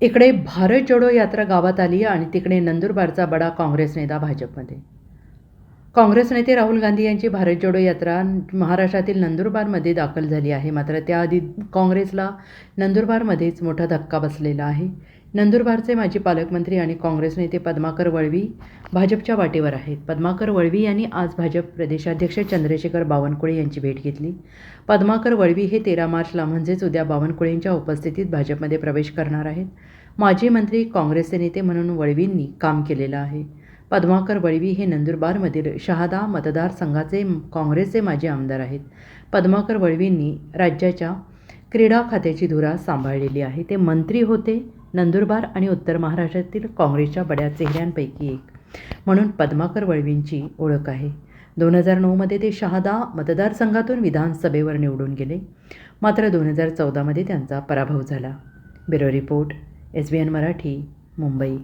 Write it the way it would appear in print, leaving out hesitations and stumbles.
इकडे भारत जोडो यात्रा गावात आली आणि तिकडे नंदुरबारचा बडा काँग्रेस नेता भाजपमध्ये. काँग्रेस नेते राहुल गांधी यांची भारत जोडो यात्रा महाराष्ट्रातील नंदुरबारमध्ये दाखल झाली आहे. मात्र त्याआधी काँग्रेसला नंदुरबारमध्येच मोठा धक्का बसलेला आहे. नंदुरबारचे माजी पालकमंत्री आणि काँग्रेस नेते पद्माकर वळवी भाजपच्या वाटेवर आहेत. पद्माकर वळवी यांनी आज भाजप प्रदेशाध्यक्ष चंद्रशेखर बावनकुळे यांची भेट घेतली. पद्माकर वळवी हे 13 मार्चला म्हणजेच उद्या बावनकुळेंच्या उपस्थितीत भाजपमध्ये प्रवेश करणार आहेत. माजी मंत्री, काँग्रेसचे नेते म्हणून वळवींनी काम केलेलं आहे. पद्माकर वळवी हे नंदुरबारमधील शहादा मतदारसंघाचे काँग्रेसचे माजी आमदार आहेत. पद्माकर वळवींनी राज्याच्या क्रीडा खात्याची धुरा सांभाळलेली आहे. ते मंत्री होते. नंदुरबार आणि उत्तर महाराष्ट्रातील काँग्रेसच्या बड्या चेहऱ्यांपैकी एक म्हणून पद्माकर वळवींची ओळख आहे. 2009मध्ये ते शहादा मतदारसंघातून विधानसभेवर निवडून गेले. मात्र 2014मध्ये त्यांचा पराभव झाला. Bureau report, SBN Marathi, Mumbai.